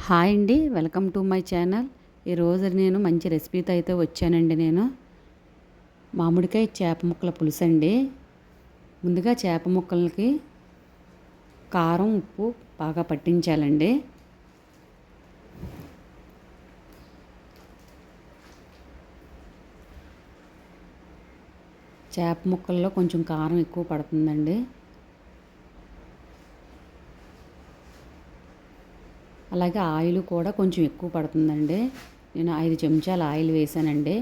Hi అండి, welcome to my channel. ఈరోజు నేను మంచి రెసిపీతో అయితే వచ్చానండి. నేను మామిడికాయ చేప ముక్కల పులుసు అండి. ముందుగా చేప ముక్కలకి కారం ఉప్పు బాగా పట్టించాలండి. చేప ముక్కల్లో కొంచెం కారం ఎక్కువ పడుతుందండి. అలాగే ఆయిల్ కూడా కొంచెం ఎక్కువ పడుతుందండి. నేను 5 చెంచాల ఆయిల్ వేసానండి.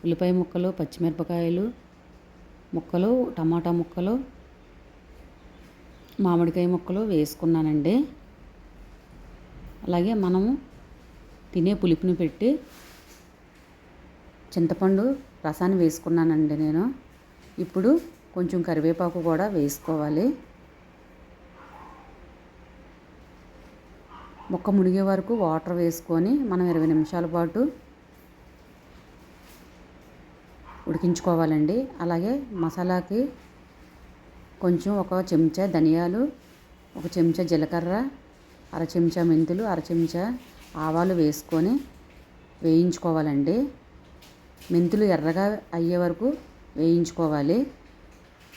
ఉల్లిపాయ ముక్కలు, పచ్చిమిరపకాయలు ముక్కలు, టమాటా ముక్కలు, మామిడికాయ ముక్కలు వేసుకున్నానండి. అలాగే మనము తినే పులుపుని పెట్టి చింతపండు రసాన్ని వేసుకున్నానండి నేను. ఇప్పుడు కొంచెం కరివేపాకు కూడా వేసుకోవాలి. ముక్క మునిగే వరకు వాటర్ వేసుకొని మనం 20 నిమిషాల పాటు ఉడికించుకోవాలండి. అలాగే మసాలాకి కొంచెం ఒక చెంచా ధనియాలు, ఒక చెంచా జీలకర్ర, అర చెంచా మెంతులు, అర చెంచా ఆవాలు వేసుకొని వేయించుకోవాలండి. మెంతులు ఎర్రగా అయ్యే వరకు వేయించుకోవాలి.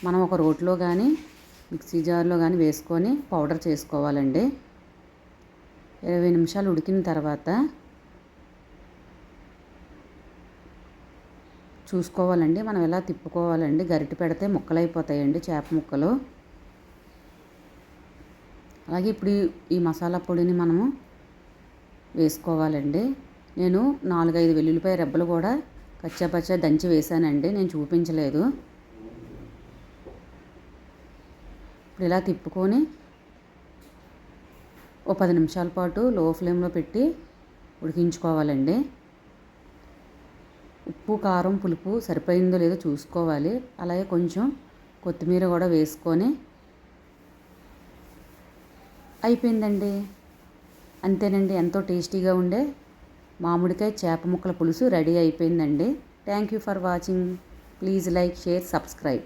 మనం ఒక రోట్లో కానీ మిక్సీ జార్లో కానీ వేసుకొని పౌడర్ చేసుకోవాలండి. 20 నిమిషాలు ఉడికిన తర్వాత చూసుకోవాలండి. మనం ఎలా తిప్పుకోవాలండి. గరిటె పెడితే ముక్కలు అయిపోతాయండి చేప ముక్కలు. అలాగే ఇప్పుడు ఈ మసాలా పొడిని మనము వేసుకోవాలండి. నేను 4-5 వెల్లుల్లిపాయ రెబ్బలు కూడా కచ్చాపచ్చా దంచి వేసానండి. నేను చూపించలేదు. ఇప్పుడు ఇలా తిప్పుకొని ఓ 10 నిమిషాల పాటు లో ఫ్లేమ్లో పెట్టి ఉడికించుకోవాలండి. ఉప్పు, కారం, పులుపు సరిపోయిందో లేదో చూసుకోవాలి. అలాగే కొంచెం కొత్తిమీర కూడా వేసుకొని అయిపోయిందండి. అంతేనండి, ఎంతో టేస్టీగా ఉండే మామిడికాయ చేప ముక్కల పులుసు రెడీ అయిపోయిందండి. Thank you for watching. Please like, share, subscribe.